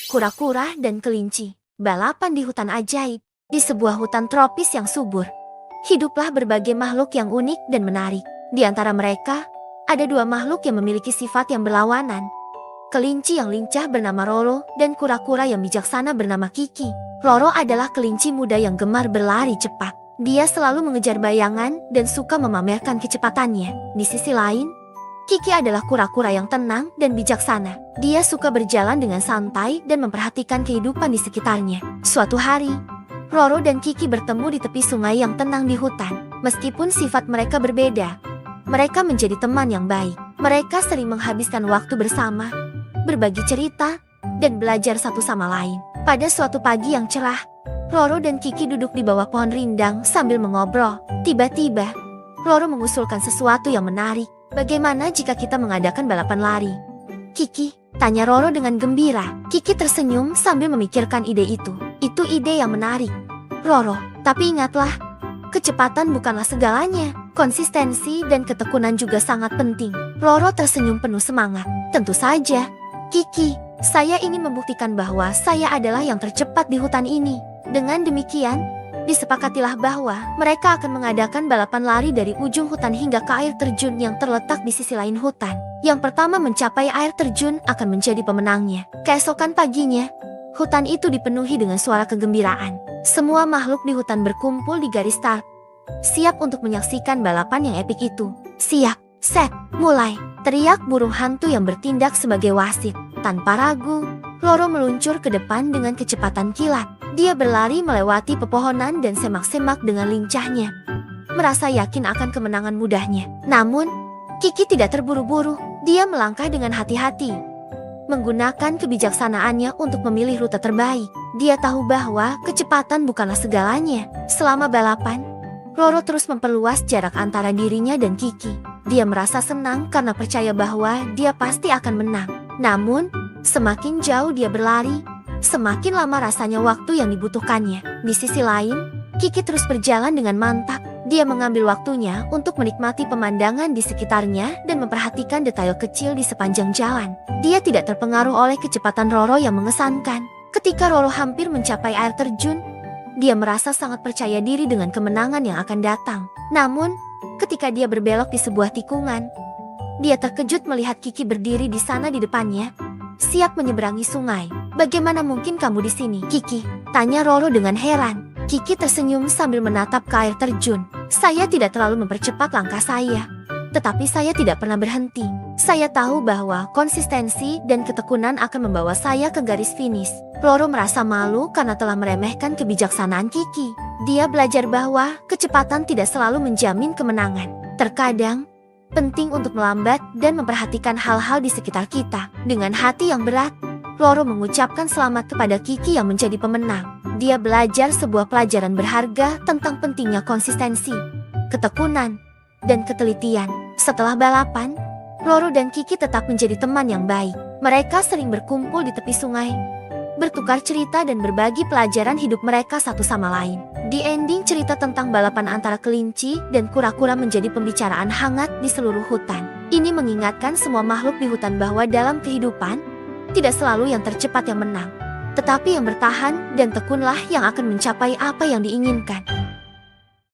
kura-kura dan kelinci. Balapan di hutan ajaib. Di sebuah hutan tropis yang subur, hiduplah berbagai makhluk yang unik dan menarik. Di antara mereka, ada dua makhluk yang memiliki sifat yang berlawanan. Kelinci yang lincah bernama Roro dan kura-kura yang bijaksana bernama Kiki. Roro adalah kelinci muda yang gemar berlari cepat. Dia selalu mengejar bayangan dan suka memamerkan kecepatannya. Di sisi lain, Kiki adalah kura-kura yang tenang dan bijaksana. Dia suka berjalan dengan santai dan memperhatikan kehidupan di sekitarnya. Suatu hari, Roro dan Kiki bertemu di tepi sungai yang tenang di hutan. Meskipun sifat mereka berbeda, mereka menjadi teman yang baik. Mereka sering menghabiskan waktu bersama, berbagi cerita, dan belajar satu sama lain. Pada suatu pagi yang cerah, Roro dan Kiki duduk di bawah pohon rindang sambil mengobrol. Tiba-tiba, Roro mengusulkan sesuatu yang menarik. Bagaimana jika kita mengadakan balapan lari? Kiki, tanya Roro dengan gembira. Kiki tersenyum sambil memikirkan ide itu. Itu ide yang menarik, Roro. Tapi ingatlah, kecepatan bukanlah segalanya. Konsistensi dan ketekunan juga sangat penting. Roro tersenyum penuh semangat. Tentu saja, Kiki, saya ingin membuktikan bahwa saya adalah yang tercepat di hutan ini. Dengan demikian, disepakatilah bahwa mereka akan mengadakan balapan lari dari ujung hutan hingga ke air terjun yang terletak di sisi lain hutan. Yang pertama mencapai air terjun akan menjadi pemenangnya. Keesokan paginya, hutan itu dipenuhi dengan suara kegembiraan. Semua makhluk di hutan berkumpul di garis start, siap untuk menyaksikan balapan yang epik itu. Siap, set, mulai, teriak burung hantu yang bertindak sebagai wasit. Tanpa ragu, Roro meluncur ke depan dengan kecepatan kilat. Dia berlari melewati pepohonan dan semak-semak dengan lincahnya, merasa yakin akan kemenangan mudahnya. Namun, Kiki tidak terburu-buru. Dia melangkah dengan hati-hati, menggunakan kebijaksanaannya untuk memilih rute terbaik. Dia tahu bahwa kecepatan bukanlah segalanya. Selama balapan, Roro terus memperluas jarak antara dirinya dan Kiki. Dia merasa senang karena percaya bahwa dia pasti akan menang. Namun, semakin jauh dia berlari, semakin lama rasanya waktu yang dibutuhkannya. Di sisi lain, Kiki terus berjalan dengan mantap. Dia mengambil waktunya untuk menikmati pemandangan di sekitarnya dan memperhatikan detail kecil di sepanjang jalan. Dia tidak terpengaruh oleh kecepatan Roro yang mengesankan. Ketika Roro hampir mencapai air terjun, dia merasa sangat percaya diri dengan kemenangan yang akan datang. Namun, ketika dia berbelok di sebuah tikungan, dia terkejut melihat Kiki berdiri di sana di depannya, siap menyeberangi sungai. Bagaimana mungkin kamu di sini, Kiki? Tanya Roro dengan heran. Kiki tersenyum sambil menatap ke air terjun. Saya tidak terlalu mempercepat langkah saya, tetapi saya tidak pernah berhenti. Saya tahu bahwa konsistensi dan ketekunan akan membawa saya ke garis finish. Roro merasa malu karena telah meremehkan kebijaksanaan Kiki. Dia belajar bahwa kecepatan tidak selalu menjamin kemenangan. Terkadang, penting untuk melambat dan memperhatikan hal-hal di sekitar kita. Dengan hati yang berat, Roro mengucapkan selamat kepada Kiki yang menjadi pemenang. Dia belajar sebuah pelajaran berharga tentang pentingnya konsistensi, ketekunan, dan ketelitian. Setelah balapan, Roro dan Kiki tetap menjadi teman yang baik. Mereka sering berkumpul di tepi sungai, bertukar cerita dan berbagi pelajaran hidup mereka satu sama lain. Di ending, cerita tentang balapan antara kelinci dan kura-kura menjadi pembicaraan hangat di seluruh hutan. Ini mengingatkan semua makhluk di hutan bahwa dalam kehidupan, tidak selalu yang tercepat yang menang, tetapi yang bertahan dan tekunlah yang akan mencapai apa yang diinginkan.